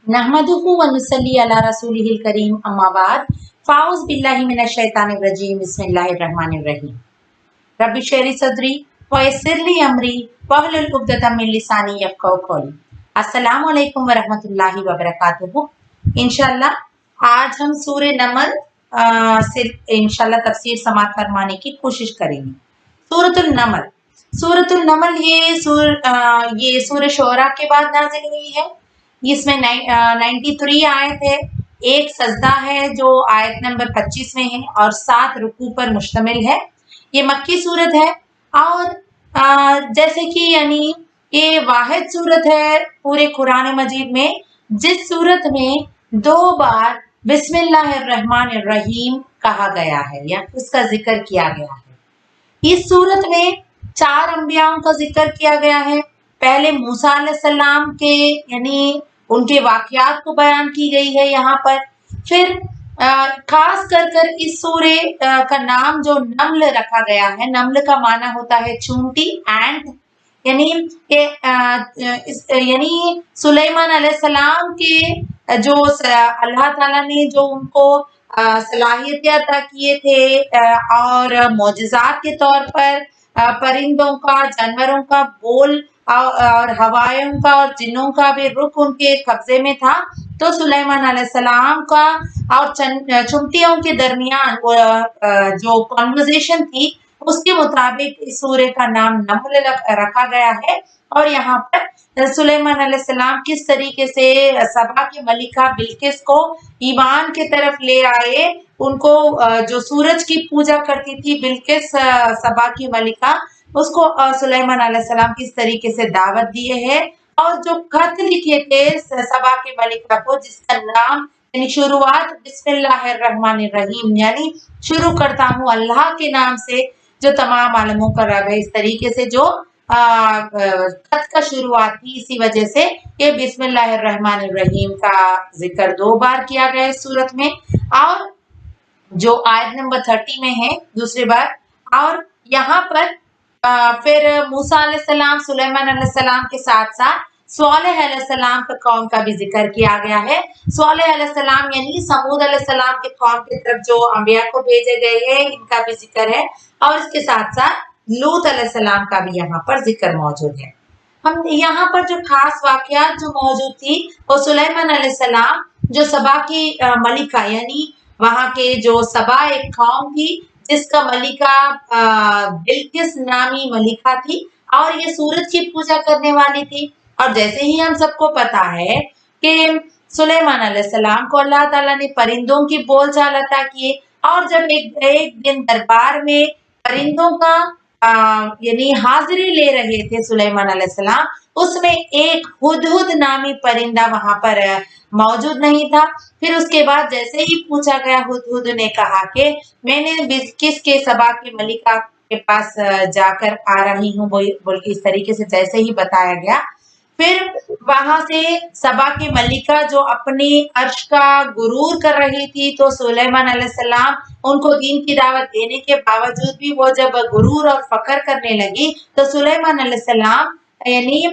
नहमदुहु व नुसल्ली अला रसूलिहिल करीम अम्मा बाद फ़ाउज़ बिल्लाहि मिनश शैतानिर रजीम बिस्मिल्लाहिर रहमानिर रहीम रब्बि शरह सदरी व यस्सिर ली अमरी वहलुल उक़दतम मिन लिसानी यफ़क़हू क़ौली। अस्सलामु अलैकुम व रहमतुल्लाहि व बरकातुहू। इंशाअल्लाह आज हम सूरह नमल से इंशाअल्लाह तफसीर समाअत फरमाने की कोशिश करेंगे। सूरतुल नमल, सूरतुल नमल ये सूरह शोरा के बाद नाज़िल हुई है। इसमें 93 आयत है, एक सजदा है जो आयत नंबर 25 में है और 7 रुकू पर मुश्तमिल है। ये मक्की सूरत है और जैसे कि यानी ये वाहिद सूरत है पूरे कुरान मजीद में जिस सूरत में 2 बार बिस्मिल्लाहिर्रहमानिर्रहीम कहा गया है या उसका जिक्र किया गया है। इस सूरत में 4 अंबियाओं का जिक्र किया गया है। पहले मूसा अलैहिस्सलाम के यानी उनके वाक़यात को बयान की गई है यहाँ पर। फिर खास कर इस सूरे का नाम जो नम्ल रखा गया है, नम्ल का माना होता है चूंटी, एंट, यानी सुलेमान अलैहिस्सलाम के जो अल्लाह ताला ने जो उनको सलाहियत अता किए थे और मोजज़ात के तौर पर परिंदों का, जानवरों का बोल और हवाओं का और जिन्नों का भी रुख उनके कब्जे में था। तो सुलेमान अलैहिस्सलाम का और चुमटियों के दरमियान जो कॉन्वर्सेशन थी उसके मुताबिक इस सूरे का नाम नम्ल रखा गया है। और यहाँ पर सुलेमान अलैहिस्सलाम किस तरीके से सबा की मलिका बिल्किस को ईमान की तरफ ले आए, उनको जो सूरज की पूजा करती थी बिल्किस सबा की मलिका, उसको सुलेमान अलैहिस्सलाम किस तरीके से दावत दिए है। और जो खत लिखे थे सबा की मलिका को जिसका नाम यानी शुरुआत बिस्मिल्लाहिर्रहमानिर्रहीम यानी शुरू करता हूँ अल्लाह के नाम से जो तमाम आलमों का रब है, इस तरीके से जो खत का शुरुआत थी, इसी वजह से ये बिस्मिल्लाहिर्रहमानिर्रहीम का जिक्र 2 बार किया गया इस सूरत में। और जो आयत नंबर 30 में है दूसरी बार। और यहाँ पर फिर मूसा अलैहिस्सलाम, सुलेमान अलैहिस्सलाम के साथ साथ स्वालेह अलैहिस्सलाम के कौम का भी जिक्र किया गया है। स्वालेह अलैहिस्सलाम यानी समूद अलैहिस्सलाम के कौम की तरफ जो अंबिया को भेजे गए हैं, इनका भी जिक्र है। और इसके साथ साथ लूत अलैहिस्सलाम का भी यहाँ पर जिक्र मौजूद है। हम यहाँ पर जो खास वाकयात जो मौजूद थी वो सुलेमान अलैहिस्सलाम जो सबा की मलिका यानी वहाँ के जो सबा एक कौम थी जिसका मलिका बिल्किस नामी मलिका थी और ये सूरज की पूजा करने वाली थी। और जैसे ही हम सबको पता है कि सुलेमान अलैहिस्सलाम को अल्लाह ताला ने परिंदों की बोलचाल अता किए और जब एक दिन दरबार में परिंदों का यानी हाजिरी ले रहे थे सुलेमान अलैहिस्सलाम, उसमें एक हुदहुद नामी परिंदा वहां पर मौजूद नहीं था। फिर उसके बाद जैसे ही पूछा गया, हुदहुद ने कहा कि मैंने बिल्किस के सबा की मलिका के पास जाकर आ रही हूँ, बोल के इस तरीके से जैसे ही बताया गया। फिर वहां से सबा की मलिका जो अपने अर्श का गुरूर कर रही थी, तो सुलेमान अलैहिस्सलाम उनको दीन की दावत देने के बावजूद भी वो जब गुरूर और फकर करने लगी तो सुलेमान अलैहिस्सलाम यानी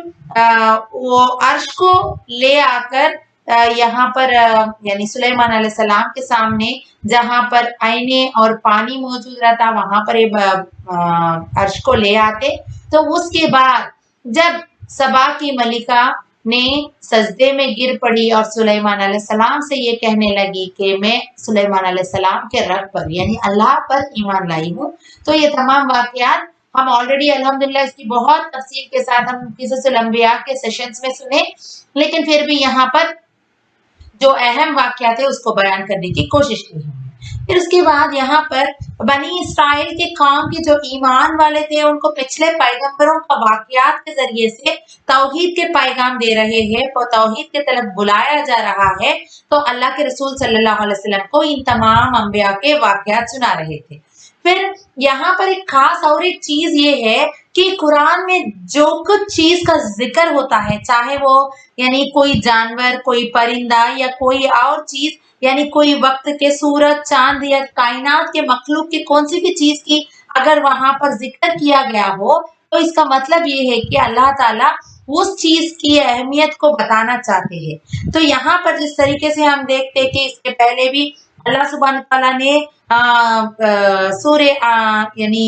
वो अर्श को ले आकर यहाँ पर यानी सुलेमान अलैहिस्सलाम के सामने जहाँ पर आईने और पानी मौजूद रहता वहां पर ये अर्श को ले आते। तो उसके बाद जब सबा की मलिका ने सजदे में गिर पड़ी और सुलेमान अलैहिस्सलाम से ये कहने लगी कि मैं सुलेमान अलैहिस्सलाम के रब पर यानी अल्लाह पर ईमान लाई हूँ। तो ये तमाम वाकयात हम ऑलरेडी अल्हम्दुलिल्लाह इसकी बहुत तफसील के साथ हम किस्सुल अंबिया के सेशंस में सुने, लेकिन फिर भी यहाँ पर जो अहम वाकयात है उसको बयान करने की कोशिश की हमने। फिर उसके बाद यहाँ पर बनी इसराइल के कौम के जो ईमान वाले थे उनको पिछले पैगंबरों का वाकयात के जरिए से तौहीद के पैगाम दे रहे हैं, तो तौहीद के तरफ बुलाया जा रहा है। तो अल्लाह के रसूल सल्लल्लाहु अलैहि वसल्लम को इन तमाम अंबिया के वाकयात सुना रहे थे। फिर यहाँ पर एक खास और एक चीज ये है कि कुरान में जो कुछ चीज का जिक्र होता है, चाहे वो यानी कोई जानवर, कोई परिंदा या कोई और चीज, यानी कोई वक्त के सूरज, चांद या कायनात के मखलूक की कौन सी भी चीज की अगर वहां पर जिक्र किया गया हो तो इसका मतलब ये है कि अल्लाह ताला उस चीज की अहमियत को बताना चाहते हैं। तो यहाँ पर जिस तरीके से हम देखते हैं कि इसके पहले भी अल्लाह सुब्हान तआला ने सूर्य यानी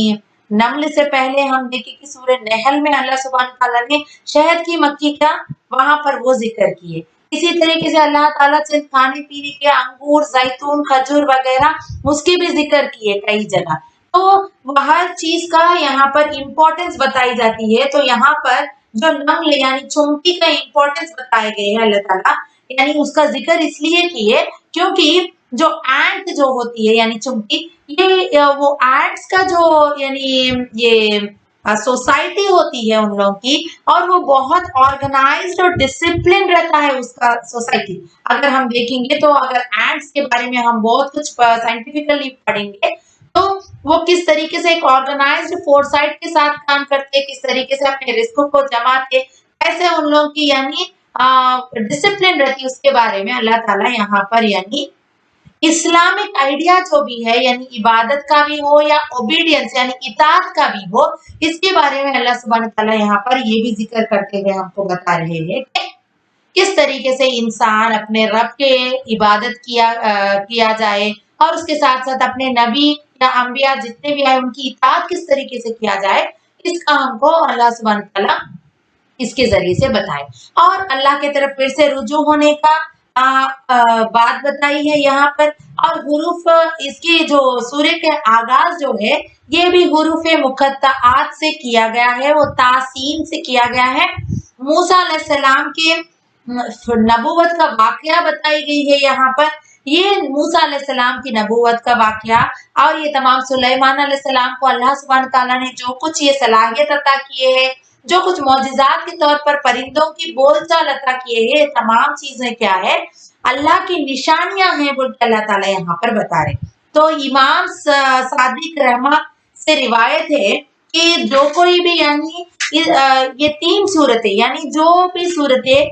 नमल से पहले हम देखें कि सूर्य नहल में अल्लाह सुब्हान तआला ने शहद की मक्खी का वहां पर वो जिक्र किए। इसी तरीके से अल्लाह ताला से खाने पीने के अंगूर, जैतून, खजूर वगैरह उसके भी जिक्र किए कई जगह। तो हर चीज का यहाँ पर इम्पोर्टेंस बताई जाती है। तो यहाँ पर जो नमल यानी चुमकी का इम्पोर्टेंस बताए गए हैं अल्लाह ताला, यानी उसका जिक्र इसलिए किए क्योंकि जो एंट जो होती है यानी चुमकी, ये वो एंट्स का जो यानी ये सोसाइटी होती है उन लोगों की, और वो बहुत ऑर्गेनाइज्ड और डिसिप्लिन रहता है उसका सोसाइटी। अगर हम देखेंगे तो अगर एंट्स के बारे में हम बहुत कुछ साइंटिफिकली पढ़ेंगे तो वो किस तरीके से एक ऑर्गेनाइज्ड फोरसाइट के साथ काम करते, किस तरीके से अपने रिस्क को जमाते, कैसे उन लोगों की यानी डिसिप्लिन रहती है, उसके बारे में अल्लाह ताला यहाँ पर यानी इस्लामिक आइडिया जो भी है यानी इबादत का भी हो या ओबीडियंस यानी इताअत का भी हो, इसके बारे में अल्लाह सुब्हान तआला यहाँ पर ये भी जिक्र करते हुए हमको बता रहे हैं कि किस तरीके से इंसान अपने रब के इबादत किया जाए, और उसके साथ साथ अपने नबी या अंबिया जितने भी आए उनकी इताअत किस तरीके से किया जाए, इसका हमको अल्लाह सुब्हान तआला इसके जरिए से बताए। और अल्लाह के तरफ फिर से रुजू होने का बात बताई है यहाँ पर। और हुरूफ इसके जो सूर्य के आगाज जो है ये भी हुरूफ मुकत्ताआत से किया गया है, वो तासीन से किया गया है। मूसा अलैहिस्सलाम के नबूवत का वाकया बताई गई है यहाँ पर। ये मूसा अलैहिस्सलाम की नबूवत का वाकया और ये तमाम सुलेमान अलैहिस्सलाम को अल्लाह सुब्हान तआला ने जो कुछ ये सलाहियत अता किए हैं, जो कुछ मौजिजात के तौर पर परिंदों की बोलचाल अता किए हैं, तमाम चीजें क्या है अल्लाह की निशानियां हैं बोल के अल्लाह ताला यहाँ पर बता रहे। तो इमाम सादिक रहमा से रिवायत है कि जो कोई भी यानी ये 3 सूरतें यानी जो भी सूरतें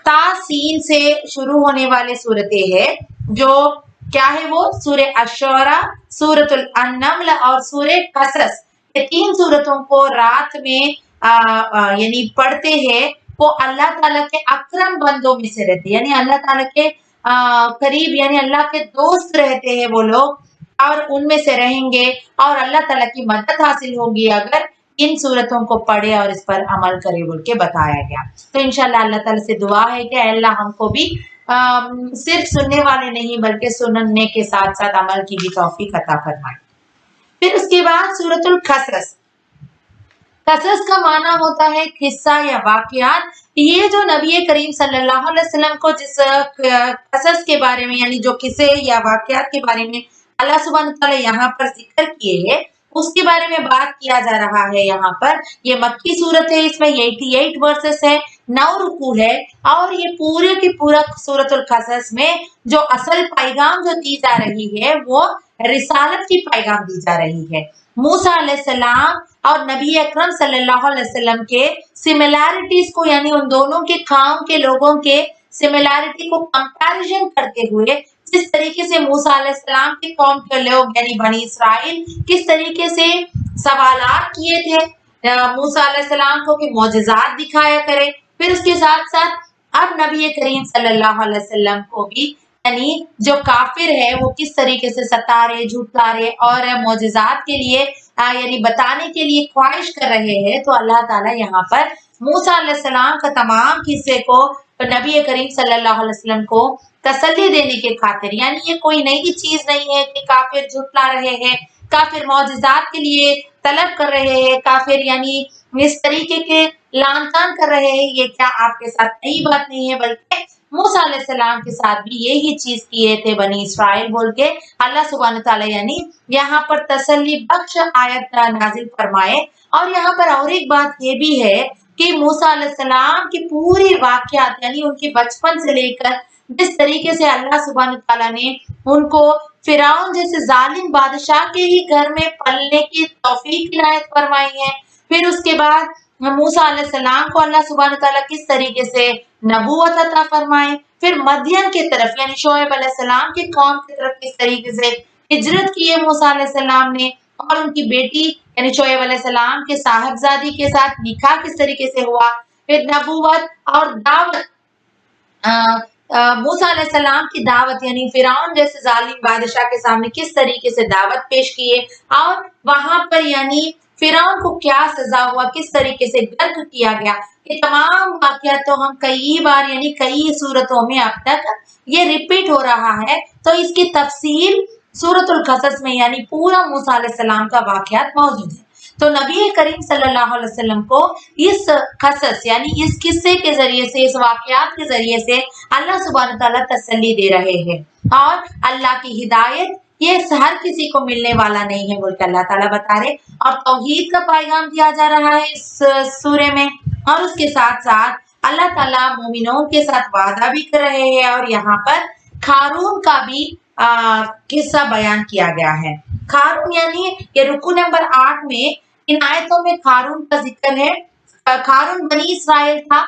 तासीन से शुरू होने वाले सूरतें हैं, जो क्या है वो सूरह अश-शुअरा, सूरतुल अन-नम्ल और सूरह कसस, ये 3 सूरतों को रात में यानी पढ़ते हैं, वो अल्लाह ताला के अकरम बंदों में से रहते हैं, यानी अल्लाह ताला के करीब यानी अल्लाह के दोस्त रहते हैं वो लोग, और उनमें से रहेंगे और अल्लाह ताला की मदद हासिल होगी अगर इन सूरतों को पढ़े और इस पर अमल करे बोल के बताया गया। तो इंशाल्लाह अल्लाह ताला से दुआ है कि अल्लाह हमको भी सिर्फ सुनने वाले नहीं बल्कि सुनने के साथ साथ अमल की भी तौफीक अता फरमाए। फिर उसके बाद सूरतुल कसस। कसस का माना होता है किस्सा या वाकयात। ये जो नबी करीम सल्लल्लाहु अलैहि वसल्लम को जिस कसस के बारे में यानी जो किस्से या वाकयात के बारे में अल्लाह सुब्हान तआला यहाँ पर जिक्र किए हैं, उसके बारे में बात किया जा रहा है यहाँ पर। ये मक्की सूरत है, इसमें 88 वर्सेस है, 9 रुकू है, और ये पूरे की पूरा सूरतुल कसस में जो असल पैगाम जो दी जा रही है वो रिसालत की पैगाम दी जा रही है। मूसा अलैहिस्सलाम और नबी अकरम सल्लल्लाहु अलैहि वसल्लम के सिमिलैरिटीज को यानी उन दोनों के कौम के लोगों के सिमिलैरिटी को कंपैरिजन करते हुए जिस तरीके से मूसा अलैहिस्सलाम के कौम के लोग यानी बनी इसराइल किस तरीके से सवालात किए थे मूसा अलैहिस्सलाम को कि मौजिज़ात दिखाया करे, फिर उसके साथ साथ अब नबी करीम सल्लल्लाहु अलैहि वसल्लम को भी यानी जो काफिर है वो किस तरीके से सतारे, झुटलारे और मौजिज़ात के लिए यानी बताने के लिए ख्वाहिश कर रहे हैं। तो अल्लाह ताला यहाँ पर मूसा अलैहिस्सलाम का तमाम किस्से को नबी करीम सल्लल्लाहु अलैहि वसल्लम को तसल्ली देने के खातिर, यानी ये कोई नई चीज नहीं है कि काफिर झुटला रहे हैं, काफिर मौजिज़ात के लिए तलब कर रहे हैं, काफिर यानी इस तरीके के लान-तान कर रहे हैं, ये क्या आपके साथ नई बात नहीं है, बल्कि मूसा अलैहिस्सलाम के साथ भी यही चीज किए थे बनी इसराइल बोल के अल्लाह सुब्हान तआला यानी यहाँ पर तसल्ली बख्श आयत नाजिल फरमाए। और यहाँ पर और एक बात ये भी है कि मूसा अलैहिस्सलाम की पूरी वाकयात यानी उनके बचपन से लेकर जिस तरीके से अल्लाह सुब्हान तआला ने उनको फिरौन जैसे जालिम बादशाह के ही घर में पलने की तौफीक इनायत फरमाई है, फिर उसके बाद मूसा अलैहिस्सलाम को अल्लाह सुब्हान तआला किस तरीके से नबूवत अता फरमाए, फिर मदियन की तरफ यानी शोएब अलैहिस्सलाम की कौम की तरफ किस तरीके से हिजरत की है मूसा अलैहिस्सलाम ने, और उनकी बेटी यानी शोएब अलैहिस्सलाम के साहबजादी के साथ निकाह किस तरीके से हुआ, फिर नबूवत और दावत, मूसा अलैहिस्सलाम की दावत यानी फिरौन जैसे जालिम बादशाह के सामने किस तरीके से दावत पेश किए और वहां पर यानी फिरौन को क्या सजा हुआ, किस तरीके से गर्क किया गया, ये तमाम वाकयात तो हम कई बार यानी कई सूरतों में अब तक ये रिपीट हो रहा है। तो इसकी तफसील सूरतुल कसस में यानी पूरा मूसा अलैहिस्सलाम का वाकयात मौजूद है। तो नबी करीम सल्लल्लाहु अलैहि वसल्लम को इस कसस यानी इस किस्से के जरिए से, इस वाकयात के जरिए से अल्लाह सुब्हानहू तआला तसल्ली दे रहे हैं और अल्लाह की हिदायत ये हर किसी को मिलने वाला नहीं है बोल के अल्लाह ताला बता रहे और तौहीद का पैगाम दिया जा रहा है इस सूरे में। और उसके साथ साथ अल्लाह ताला मोमिनों के साथ वादा भी कर रहे हैं और यहाँ पर खारून का भी किस्सा बयान किया गया है। खारून यानी ये रुकू नंबर 8 में इन आयतों में खारून का जिक्र है। खारून बनी इसराइल था,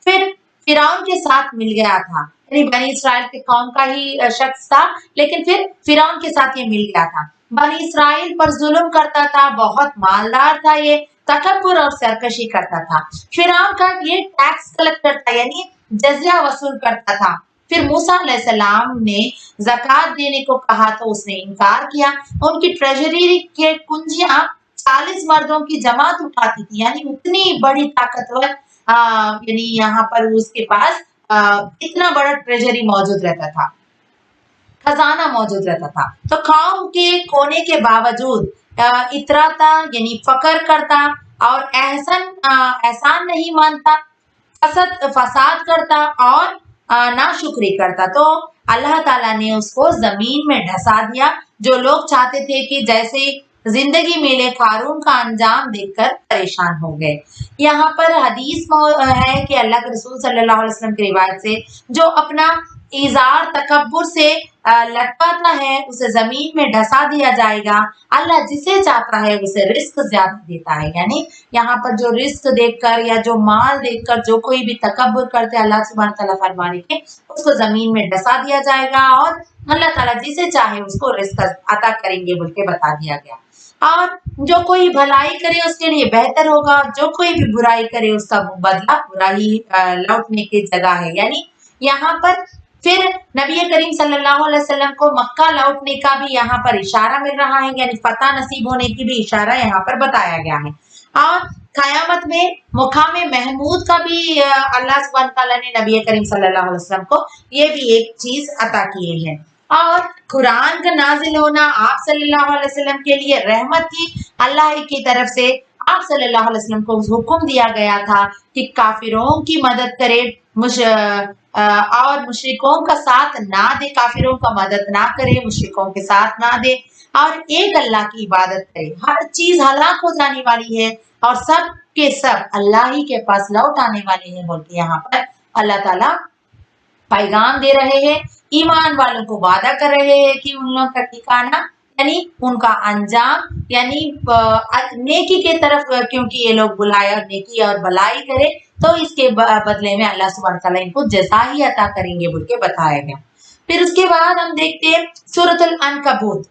फिर फिरौन के साथ मिल गया था, यानी बनी इसराइल के कौम का ही शख्स था, लेकिन फिर फिरौन के साथ ये मिल गया था। बनी इसराइल पर जुल्म करता था, बहुत मालदार था, ये तकब्बुर और सरकशी करता था। फिरौन का ये टैक्स कलेक्टर था यानी जजिया वसूल करता था। फिर मूसा अलैहिस्सलाम ने ज़कात देने को कहा तो उसने इनकार किया। उनकी ट्रेजरी के कुंजियां 40 मर्दों की जमात उठाती थी, यानी उतनी बड़ी ताकतवर यानी यहाँ पर उसके पास इतना बड़ा ट्रेजरी मौजूद रहता था, खजाना मौजूद रहता था। तो कौम के कोने के बावजूद इतराता यानी फकर करता और एहसान नहीं मानता, फसाद करता और नाशुक्री करता। तो अल्लाह ताला ने उसको जमीन में ढसा दिया। जो लोग चाहते थे कि जैसे जिंदगी मिले, खारून का अंजाम देखकर परेशान हो गए। यहाँ पर हदीस है कि अल्लाह के रसूल सल्लल्लाहु अलैहि वसल्लम की रिवायत से जो अपना इजार तकब्बुर से लटकाता है उसे जमीन में ढसा दिया जाएगा। अल्लाह जिसे चाहता है उसे रिस्क ज्यादा देता है, यानी यहाँ पर जो रिस्क देखकर या जो माल देखकर जो कोई भी तकब्बुर करते अल्लाह सुब्हानहू तआला फरमाने के उसको जमीन में ढसा दिया जाएगा और अल्लाह ताला जिसे चाहे उसको रिस्क अता करेंगे बोल के बता दिया गया। और जो कोई भलाई करे उसके लिए बेहतर होगा और जो कोई भी बुराई करे उसका बदला बुराई लौटने की जगह है। यानी यहाँ पर फिर नबी करीम सल्लल्लाहु अलैहि वसल्लम को मक्का लौटने का भी यहाँ पर इशारा मिल रहा है, यानी फतह नसीब होने की भी इशारा यहाँ पर बताया गया है। और कयामत में मुकाम महमूद का भी अल्लाह सुब्हानहू तआला ने नबी करीम सल्लल्लाहु अलैहि वसल्लम को ये भी एक चीज अता किए हैं। और कुरान का नाजिल होना आप सल्लल्लाहु अलैहि वसल्लम के लिए रहमत थी। अल्लाह की तरफ से आप सल्लल्लाहु अलैहि वसल्लम को हुक्म दिया गया था कि काफिरों की मदद करे और मुशरिकों का साथ ना दे, काफिरों का मदद ना करे, मुशरिकों के साथ ना दे और एक अल्लाह की इबादत करे। हर चीज हलाक हो जाने वाली है और सब के सब अल्लाह ही के पास लौट आने वाले हैं बोल के यहाँ पर अल्लाह ताला पैगाम दे रहे हैं। ईमान वालों को वादा कर रहे हैं कि उन लोगों का ठिकाना यानी उनका अंजाम यानी नेकी के तरफ, क्योंकि ये लोग बुलाए और नेकी और भलाई करे तो इसके बदले में अल्लाह सुब्हानहू तआला इनको जज़ा ही अता करेंगे बोल के बताया गया। फिर उसके बाद हम देखते हैं सूरतुल अनकबूत।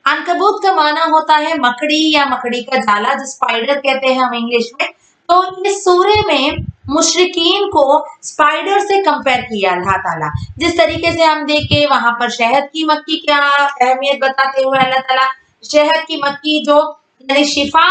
अनकबूत का माना होता है मकड़ी या मकड़ी का जाला, जो स्पाइडर कहते हैं हम इंग्लिश में। तो इस सूरे में मुशरिकीन को स्पाइडर से कंपेयर किया अल्लाह ताला। जिस तरीके से हम देखे वहां पर शहद की मक्खी क्या अहमियत बताते हुए अल्लाह ताला शहद की मक्खी जो यानी शिफा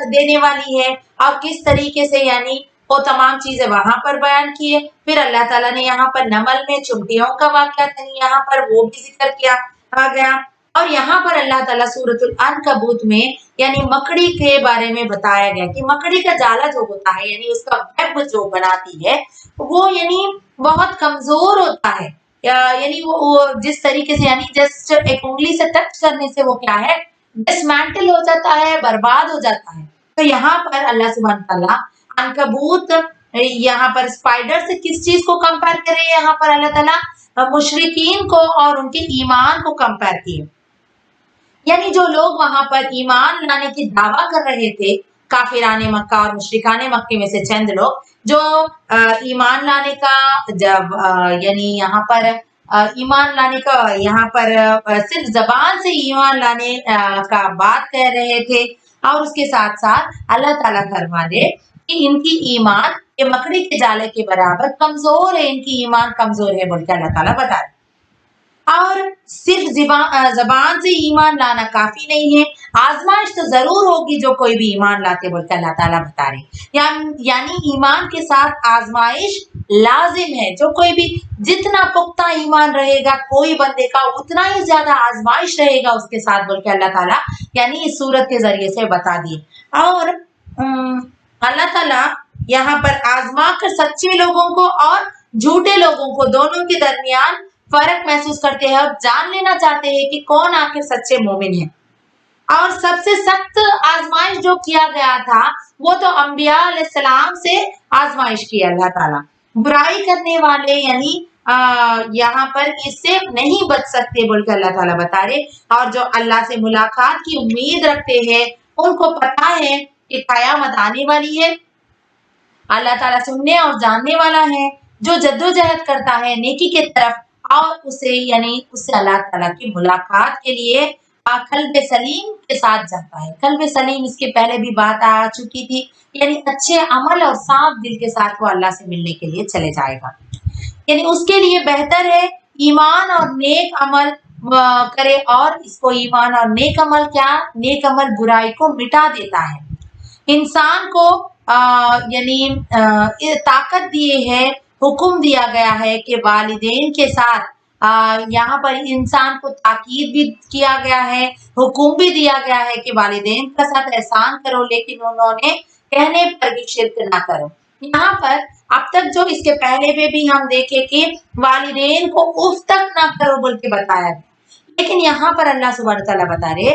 देने वाली है और किस तरीके से यानी वो तमाम चीजें वहां पर बयान किए। फिर अल्लाह ताला ने यहाँ पर नमल में चुंटियों का वाकया यहाँ पर वो भी जिक्र किया आ गया। और यहाँ पर अल्लाह ताला सूरतुल अनकबूत में यानी मकड़ी के बारे में बताया गया कि मकड़ी का जाला जो होता है यानी उसका वेब जो बनाती है वो यानी बहुत कमजोर होता है, यानी वो जिस तरीके से यानी जस्ट एक उंगली से टच करने से वो क्या है डिसमेंटल हो जाता है, बर्बाद हो जाता है। तो यहाँ पर अल्लाह सुब्हानहू तआला अनकबूत यहाँ पर स्पाइडर से किस चीज को कंपेयर करे, यहाँ पर अल्लाह ताला मुशरिकीन को और उनके ईमान को कंपेयर किए। यानी जो लोग वहां पर ईमान लाने की दावा कर रहे थे, काफिराने मक्का और मुशरिकाने मक्के में से चंद लोग जो ईमान लाने का जब यानी यहाँ पर ईमान लाने का यहाँ पर सिर्फ जबान से ईमान लाने का बात कह रहे थे और उसके साथ साथ अल्लाह ताला फरमा दे कि इनकी ईमान ये मकड़ी के जाले के बराबर कमजोर है, इनकी ईमान कमजोर है बोल के अल्लाह ताला बता रहे। और सिर्फ जबान से ईमान लाना काफी नहीं है, आजमाइश तो जरूर होगी जो कोई भी ईमान लाते बोल के अल्लाह ताला बता रहे। यानी ईमान के साथ आजमाइश लाजिम है। जो कोई भी जितना पुख्ता ईमान रहेगा कोई बंदे का, उतना ही ज्यादा आजमाइश रहेगा उसके साथ बोल के अल्लाह ताला यानी इस सूरत के जरिए से बता दिए। और अल्लाह ताला यहाँ पर आजमा कर सच्चे लोगों को और झूठे लोगों को दोनों के दरमियान फर्क महसूस करते हैं और जान लेना चाहते हैं कि कौन आखिर सच्चे मोमिन है। और सबसे सख्त आजमाइश जो किया गया था वो तो अंबिया अलैहिस्सलाम से आजमाइश की अल्लाह ताला। बुराई करने वाले यानी यहाँ पर इससे नहीं बच सकते बोल के अल्लाह ताला बता रहे। और जो अल्लाह से मुलाकात की उम्मीद रखते हैं उनको पता है कि कयामत आने वाली है। अल्लाह ताला सुनने और जानने वाला है। जो जद्दोजहद करता है नेकी के तरफ और उसे यानी उससे अल्लाह ताला की मुलाकात के लिए कल्ब सलीम के साथ जाता है। कल्ब सलीम इसके पहले भी बात आ चुकी थी, यानी अच्छे अमल और साफ दिल के साथ वो अल्लाह से मिलने के लिए चले जाएगा। यानी उसके लिए बेहतर है ईमान और नेक अमल करे। और इसको ईमान और नेक अमल क्या, नेक अमल बुराई को मिटा देता है, इंसान को यानी ताकत दिए है, हुक्म दिया गया है कि वालिदैन के साथ यहाँ पर इंसान को ताकीद भी किया गया है, हुक्म भी दिया गया है कि वालिदैन के साथ एहसान करो, लेकिन उन्होंने कहने पर भी शिर्क ना करो। यहाँ पर अब तक जो इसके पहले में भी हम देखे कि वालिदैन को उफ तक ना करो बोल के बताया गया, लेकिन यहाँ पर अल्लाह सुब्हानहू तआला बता रहे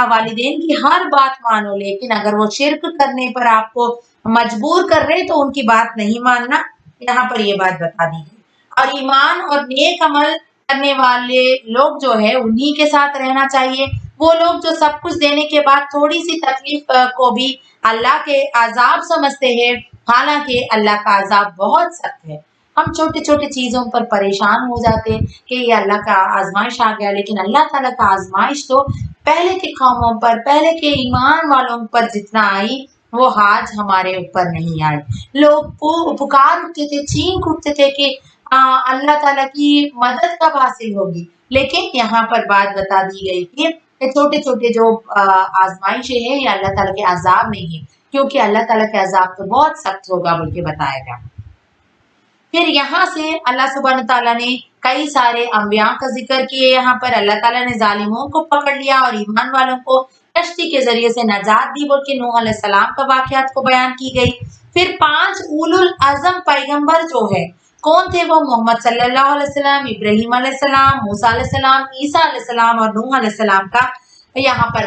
वालिदैन की हर बात मानो, लेकिन अगर वो शिर्क करने पर आपको मजबूर कर रहे तो उनकी बात नहीं मानना। यहाँ पर ये बात बता दी गई। और ईमान और नेक अमल करने वाले लोग जो है उन्हीं के साथ रहना चाहिए। वो लोग जो सब कुछ देने के बाद थोड़ी सी तकलीफ को भी अल्लाह के अजाब समझते हैं, हालांकि अल्लाह का अजाब बहुत सख्त है। हम छोटे छोटे चीजों पर परेशान हो जाते हैं कि ये अल्लाह का आजमाइश आ गया, लेकिन अल्लाह ताला का आजमाइश तो पहले के कौमों पर, पहले के ईमान वालों पर जितना आई वो आज हमारे ऊपर नहीं आई। लोग पुकार उठते थे, चीख उठते थे कि अल्लाह ताला की मदद कब हासिल होगी, लेकिन यहाँ पर बात बता दी गई कि छोटे छोटे जो आजमाइशें हैं ये अल्लाह ताला के अजाब नहीं है, क्योंकि अल्लाह ताला के अजाब तो बहुत सख्त होगा बोल के बताया गया। फिर यहाँ से अल्लाह सुब्हानहू तआला ने कई सारे अंबिया का जिक्र किए। यहाँ पर अल्लाह ताला ने जालिमों को पकड़ लिया और ईमान वालों को कश्ती के जरिए से नजात दी बोल के नूह अलैहिस्सलाम का वाकयात को बयान की गई। फिर 5 उलुल अज़म पैगंबर जो है कौन थे, वो मोहम्मद सल्लल्लाहु अलैहि वसल्लम, इब्राहीम अलैहिस्सलाम, मूसा अलैहिस्सलाम, ईसा अलैहिस्सलाम और नूह अलैहिस्सलाम का यहाँ पर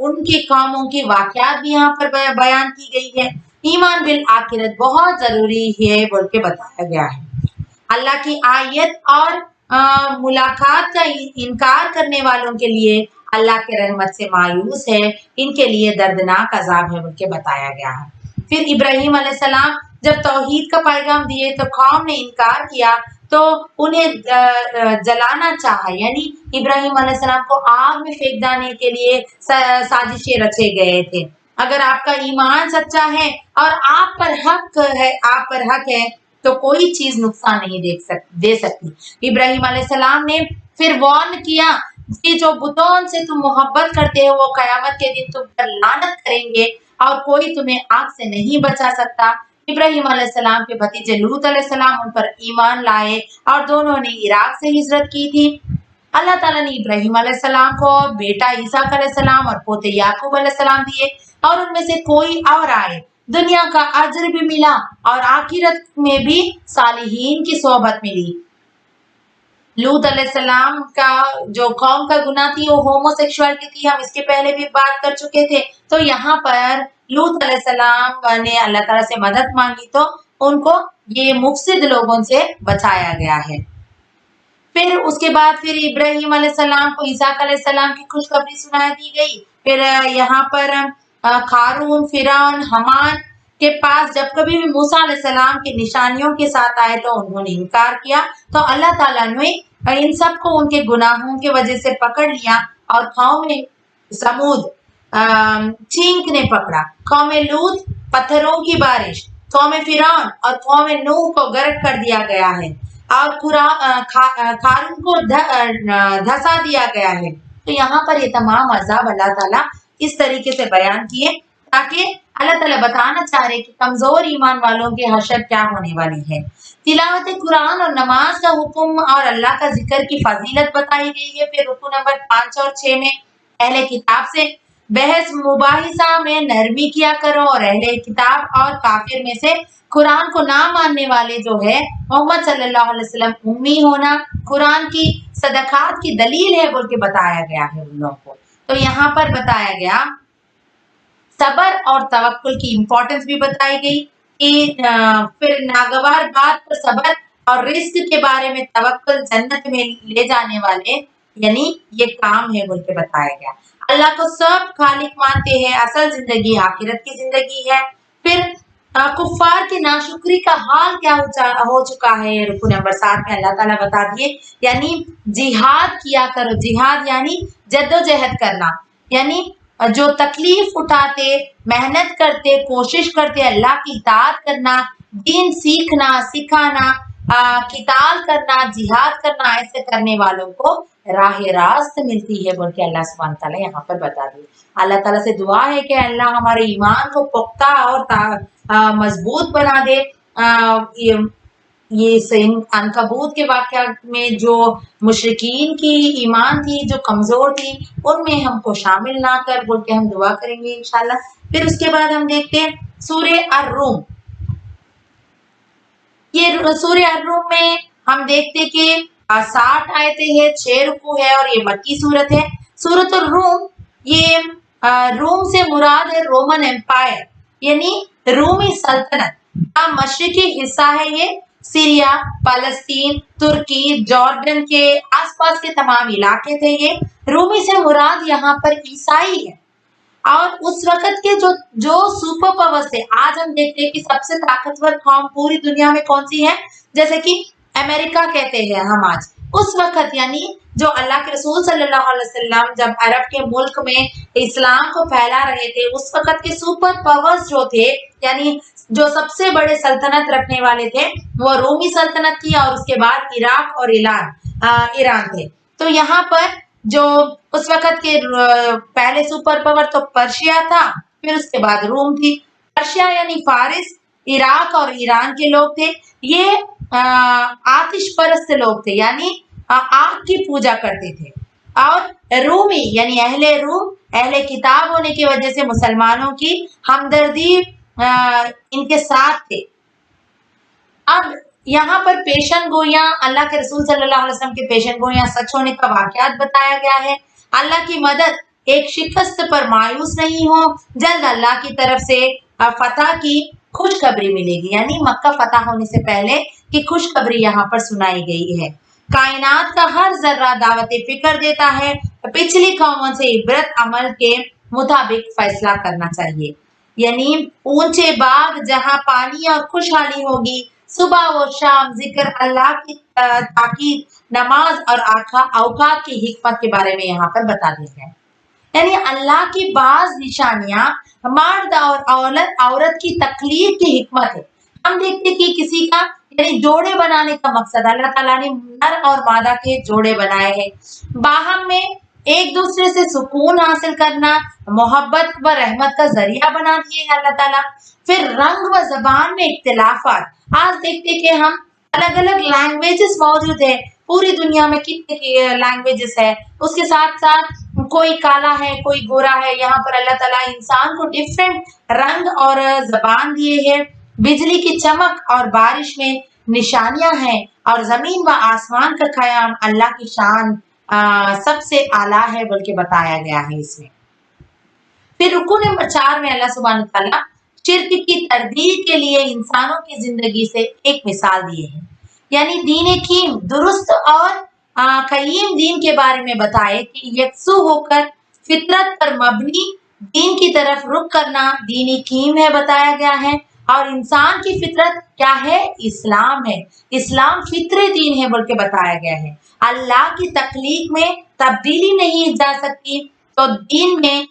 उनके कामों की वाकयात भी यहाँ पर बयान की गई है। ईमान बिल आखिरत बहुत जरूरी है बोल के बताया गया है। अल्लाह की आयत और मुलाकात का इनकार करने वालों के लिए अल्लाह के रहमत से मायूस है, इनके लिए दर्दनाक अजाब है बोल के बताया गया है। फिर इब्राहीम अलैहिस्सलाम जब तौहीद का पैगाम दिए तो कौम ने इनकार किया तो उन्हें जलाना चाहा, यानी इब्राहीम अलैहिस्सलाम को आग में फेंक जाने के लिए साजिशें रचे गए थे। अगर आपका ईमान सच्चा है और आप पर हक है तो कोई चीज नुकसान नहीं दे सकती। इब्राहीम अलैहिस्सलाम ने फिर वार्न किया कि जो बुतों से तुम मोहब्बत करते हो वो कयामत के दिन तुम पर लानत करेंगे और कोई तुम्हें आग से नहीं बचा सकता। इब्राहीम अलैहिस्सलाम के भतीजे लूत अलैहिस्सलाम उन पर ईमान लाए और दोनों ने इराक से हिजरत की थी। अल्लाह ताला ने इब्राहीम अलैहिस्सलाम को बेटा ईसाक अलैहिस्सलाम और पोते याकूब अलैहिस्सलाम दिए और उनमें से कोई और आए, दुनिया का अजर भी मिला और आखिरत में भी सालिहीन की सोहबत मिली। लूत अलैहिस्सलाम का जो कौम का गुनाह थी वो होमोसेक्सुअलिटी थी, हम इसके पहले भी बात कर चुके थे। तो यहाँ पर लूत अलैहिस्सलाम ने अल्लाह ताला से मदद मांगी तो उनको ये मुफसिद लोगों से बचाया गया है। फिर उसके बाद फिर इब्राहीम अलैहिस्सलाम को ईसाक अलैहिस्सलाम की खुशखबरी सुना दी गई। फिर यहाँ पर खारून, फिरौन, हमान के पास जब कभी भी मूसा अलैहिस्सलाम की निशानियों के साथ आए तो उन्होंने इनकार किया, तो अल्लाह ताला ने इन सबको उनके गुनाहों की वजह से पकड़ लिया और कौम समूद चींक ने पकड़ा, कौम लूत पत्थरों की बारिश, कौम फिरौन और कौम नूह को गर्क कर दिया गया है और खारून को धसा दिया गया है। तो यहाँ पर ये तमाम अजाब अल्लाह ताला इस तरीके से बयान किए ताकि अल्लाह ताला बताना चाह रहे कि कमजोर ईमान वालों के हशर क्या होने वाली है। तिलावत कुरान और नमाज का हुक्म और अल्लाह का जिक्र की फजीलत बताई गई है। फिर रुकू नंबर 5 और 6 में अहले किताब से बहस मुबाहिसा में नरमी किया करो और अहले किताब और काफिर में से कुरान को ना मानने वाले जो है मोहम्मद सल्लल्लाहु अलैहि वसल्लम उम्मी होना कुरान की सदकात की दलील है बोल के बताया गया है उन लोगों को। तो यहाँ पर बताया गया सबर और तवक्कुल की इम्पोर्टेंस भी बताई गई कि फिर नागवार बात पर सबर और रिस्क के बारे में तवक्कुल जन्नत में ले जाने वाले यानी ये काम है बोल के बताया गया। अल्लाह को सब खालिक मानते हैं, असल जिंदगी आखिरत की जिंदगी है। फिर कुफ्फार की नाशुक्री का हाल क्या हो चुका है रुकू नंबर 7 में अल्लाह ताला बता दिए, यानी जिहाद किया करो। जिहाद यानी जद्दोजहद करना, यानी जो तकलीफ उठाते, मेहनत करते, कोशिश करते, अल्लाह की इताअत करना, दीन सीखना, सिखाना, किताल करना, जिहाद करना, ऐसे करने वालों को राह रास्त मिलती है बोल के अल्लाह सुब्हान ताला यहाँ पर बता दिए। अल्लाह ताला से दुआ है कि अल्लाह हमारे ईमान को पुख्ता और मजबूत बना दे। ये अनकबूत के वाक़या में जो मुशरिकीन की ईमान थी, जो कमजोर थी, उनमें हमको शामिल ना कर बोल के हम दुआ करेंगे इंशाल्लाह। फिर उसके बाद हम देखते हैं सूरे अर्रूम। ये सूरे अर्रूम में हम देखते कि 60 आयतें हैं, 6 रुकू है और ये मक्की सूरत है। सूरत रूम, ये रूम से मुराद है रोमन एम्पायर यानी रूमी सल्तनत का मशरिकी हिस्सा है। ये सीरिया, फलस्तीन, तुर्की, जॉर्डन के आसपास के तमाम इलाके थे। ये रूमी से मुराद यहाँ पर ईसाई है और उस वक्त के जो सुपर पावर्स थे। आज हम देखते हैं कि सबसे ताकतवर कौम पूरी दुनिया में कौन सी है, जैसे कि अमेरिका कहते हैं हम आज। उस वक्त यानी जो अल्लाह के रसूल सल्लल्लाहु अलैहि वसल्लम जब अरब के मुल्क में इस्लाम को फैला रहे थे, उस वक्त के सुपर पावर्स जो थे यानी जो सबसे बड़े सल्तनत रखने वाले थे वो रोमी सल्तनत थी और उसके बाद इराक और ईरान थे। तो यहाँ पर जो उस वक्त के पहले सुपर पावर तो पर्शिया था, फिर उसके बाद रोम थी। पर्शिया यानी फारिस, इराक और ईरान के लोग थे। ये आतिश परस्त लोग थे यानी आग की पूजा करते थे। और रूमी यानी अहले रूम, अहले किताब होने की वजह से मुसलमानों की हमदर्दी इनके साथ थे। अब यहाँ पर पेशन गोइयां, अल्लाह के रसूल सल्लल्लाहु अलैहि वसल्लम के पेशन गोइयां सच होने का वाकयात बताया गया है। अल्लाह की मदद, एक शिकस्त पर मायूस नहीं हो, जल्द अल्लाह की तरफ से फतह की खुशखबरी मिलेगी, यानी मक्का फतह होने से पहले की खुशखबरी यहाँ पर सुनाई गई है। कायनात का हर जर्रा दावत फिक्र देता है, पिछली कौमों से इबरत अमल के मुताबिक फैसला करना चाहिए। यानी ऊंचे बाग जहाँ पानी और खुशहाली होगी, सुबह व शाम जिक्र अल्लाह की ताकीद, नमाज और औकात की हिकमत के बारे में यहाँ पर बता दिया है। यानी अल्लाह की बाज निशानियां मर्द और औरत की तकलीफ की हिकमत है। हम देखते कि किसी का यानी जोड़े बनाने का मकसद, अल्लाह ताला ने नर और मादा के जोड़े बनाए हैं। बाहम में एक दूसरे से सुकून हासिल करना, मोहब्बत व रहमत का जरिया बना दिए है अल्लाह ताला। फिर रंग व जबान में इख्तिलाफात, आज देखते कि हम अलग अलग लैंग्वेजेस मौजूद है, पूरी दुनिया में कितने लैंग्वेजेस है। उसके साथ साथ कोई काला है, कोई गोरा है। यहाँ पर अल्लाह ताला इंसान को डिफरेंट रंग और जबान दिए है। बिजली की चमक और बारिश में निशानियां हैं और जमीन व आसमान का कयाम अल्लाह की शान सबसे आला है बोल के बताया गया है इसमें। फिर रुकू नंबर 4 में अल्लाह सुब्हान तआला शिर्क की तरदीद के लिए इंसानों की जिंदगी से एक मिसाल दिए हैं, यानी दीन कीम दुरुस्त और कयीम दीन के बारे में बताए कि यकसू होकर फितरत पर मबनी दीन की तरफ रुख करना दीनी कीम है बताया गया है। और इंसान की फितरत क्या है? इस्लाम है। इस्लाम फितरे दीन है बोल के बताया गया है। अल्लाह की तख्लीक में तब्दीली नहीं जा सकती, तो दीन में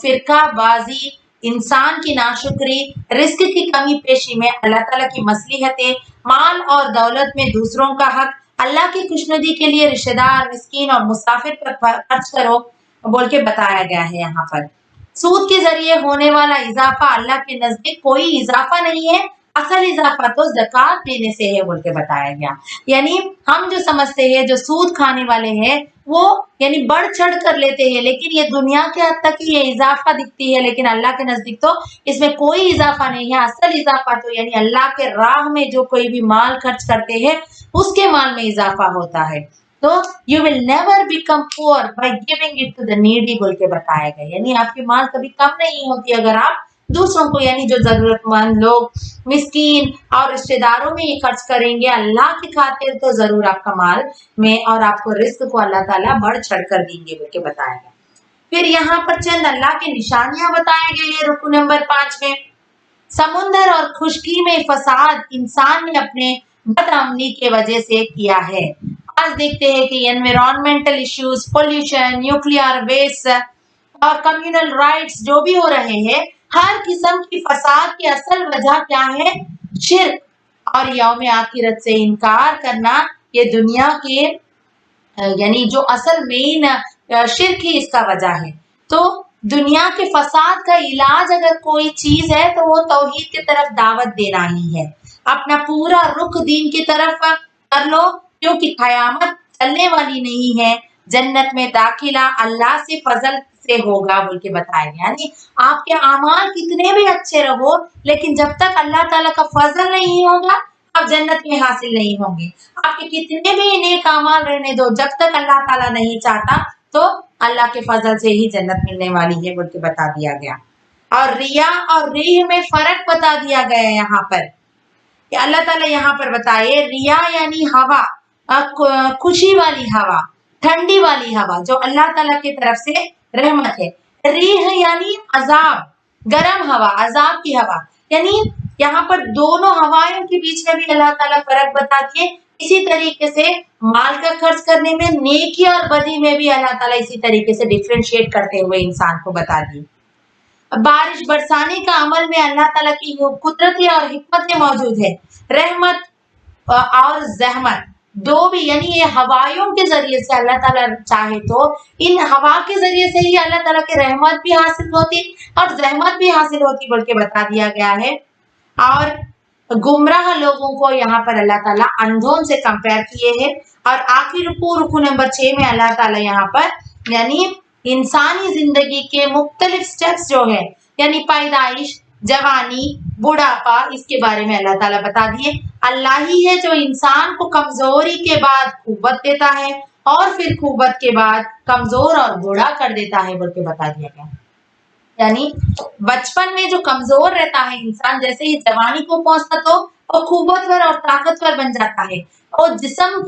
फिरका बाजी इंसान की नाशुक्री, रिस्क की कमी पेशी में अल्लाह ताला की मसलिहतें, माल और दौलत में दूसरों का हक, अल्लाह की खुशनुदी के लिए रिश्तेदार, मिस्कीन और मुसाफिर पर खर्च करो बोल के बताया गया है यहाँ पर। सूद के जरिए होने वाला इजाफा अल्लाह के नजदीक कोई इजाफा नहीं है, असल इजाफा तो ज़कात देने से है बोल के बताया गया। यानी हम जो समझते हैं, जो सूद खाने वाले हैं, वो यानी बढ़ चढ़ कर लेते हैं, लेकिन ये दुनिया के हद तक ही ये इजाफा दिखती है, लेकिन अल्लाह के नजदीक तो इसमें कोई इजाफा नहीं है। असल इजाफा तो यानी अल्लाह के राह में जो कोई भी माल खर्च करते हैं, उसके माल में इजाफा होता है। तो you will never become poor by giving it to the needy बोल के बताया गया। यानी आपकी माल कभी कम नहीं होती अगर आप दूसरों को, यानी जो जरूरतमंद लोग, मिस्कीन और रिश्तेदारों में ये खर्च करेंगे अल्लाह की खातिर, तो जरूर आपका माल में और आपको रिस्क को अल्लाह ताला बढ़ चढ़ कर देंगे बोल के बताया गया। फिर यहाँ पर चंद अल्लाह की निशानियां बताए गए हैं रुकू नंबर 5 में। समुंदर और खुशकी में फसाद इंसान ने अपने बदअमली के वजह से किया है। आज देखते हैं कि environmental issues, pollution, nuclear waste और कम्युनल राइट्स जो भी हो रहे हैं, हर किस्म की फसाद की असल वजह क्या है? शिर्क और यौम आखिरत से इनकार करना। ये दुनिया के यानी जो असल मेन शिर्क ही इसका वजह है। तो दुनिया के फसाद का इलाज अगर कोई चीज है तो वो तौहीद की तरफ दावत देना ही है। अपना पूरा रुख दीन की तरफ कर लो, क्योंकि कयामत चलने वाली नहीं है। जन्नत में दाखिला अल्लाह से फजल से होगा बोल के बताया गया। यानी आपके अमाल कितने भी अच्छे रहो, लेकिन जब तक अल्लाह ताला का फजल नहीं होगा आप जन्नत में हासिल नहीं होंगे। आपके कितने भी नेक अमाल रहने दो, जब तक अल्लाह ताला नहीं चाहता तो अल्लाह के फजल से ही जन्नत मिलने वाली है बोल के बता दिया गया। और रिया और रीह में फर्क बता दिया गया है यहाँ पर कि अल्लाह ताला यहाँ पर बताए, रिया यानी हवा, खुशी वाली हवा, ठंडी वाली हवा जो अल्लाह ताला की तरफ से रहमत है। रीह यानी अजाब, गर्म हवा, अजाब की हवा। यानी यहाँ पर दोनों हवाओं के बीच में भी अल्लाह ताला फर्क बता दिए। इसी तरीके से माल का खर्च करने में, नेकी और बदी में भी अल्लाह ताला इसी तरीके से डिफरेंशिएट करते हुए इंसान को बता दिए। बारिश बरसाने का अमल में अल्लाह ताला की कुदरतें और हिकमतें मौजूद है। रहमत और जहमत दो भी, यानी ये हवाओं के जरिए से अल्लाह ताला चाहे तो इन हवा के जरिए से ही अल्लाह ताला की रहमत भी हासिल होती और जहमत भी हासिल होती बोल के बता दिया गया है। और गुमराह लोगों को यहाँ पर अल्लाह ताला अंधों से कंपेयर किए हैं। और आखिर रुकू नंबर 6 में अल्लाह ताला यहाँ पर यानी इंसानी जिंदगी के मुख्तलिफ स्टेप्स जो है, यानी पैदाइश, जवानी, बुढ़ापा, इसके बारे में अल्लाह ताला बता दिए। अल्लाह ही है जो इंसान को कमजोरी के बाद कुव्वत देता है और फिर कुव्वत के बाद कमजोर और बूढ़ा कर देता है बोल के बता दिया गया। यानी बचपन में जो कमजोर रहता है इंसान, जैसे ही जवानी को पहुंचता तो वो कुव्वतवर और ताकतवर बन जाता है। और जिस्म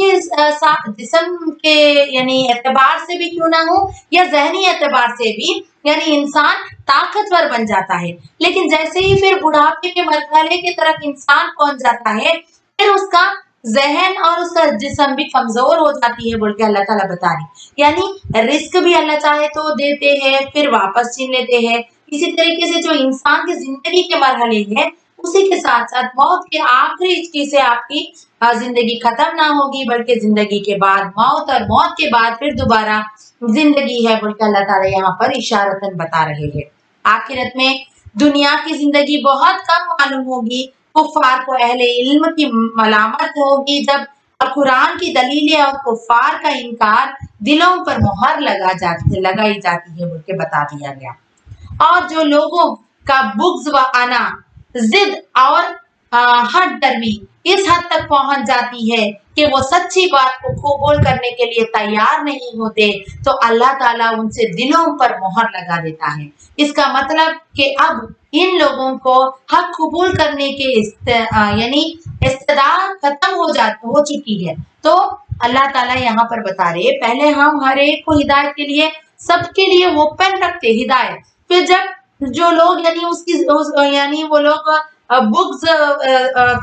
के यानी एतबार से भी क्यों ना हो या जहनी एतबार से भी, यानी इंसान ताकतवर बन जाता है। लेकिन जैसे ही फिर बुढ़ापे के मरहले की तरफ इंसान पहुंच जाता है, फिर उसका जहन और उसका जिस्म भी कमजोर हो जाती है बोल के अल्लाह ताला बता रही। यानी रिस्क भी अल्लाह चाहे तो देते हैं, फिर वापस छीन लेते हैं। इसी तरीके से जो इंसान की जिंदगी के मरहले हैं, उसी के साथ साथ मौत के आखिरी हिचकी से आपकी जिंदगी खत्म ना होगी, बल्कि जिंदगी के बाद मौत और मौत के बाद फिर दोबारा जिंदगी है बोल के अल्लाह ताला यहाँ पर इशारतन बता रहे हैं। आखिरत में दुनिया की जिंदगी बहुत कम मालूम होगी, कुफ्फार को अहले इल्म की मलामत होगी जब कुरान की दलीलें और कुफ्फार का इनकार दिलों पर मुहर लगाई जाती है बोल के बता दिया गया। और जो लोगों का बुग्ज व अना, जिद और हट दर्मी इस हद तक पहुंच जाती है कि वो सच्ची बात को कबूल करने के लिए तैयार नहीं होते, तो अल्लाह ताला उनसे दिलों पर मोहर लगा देता है। इसका मतलब कि अब इन लोगों को हक कबूल करने के यानी इस्तिदा खत्म हो चुकी है। तो अल्लाह ताला यहाँ पर बता रहे, पहले हम हर एक को हिदायत के लिए, सबके लिए ओपन रखते हिदायत, फिर जब जो लोग यानी वो लोग बुग्ज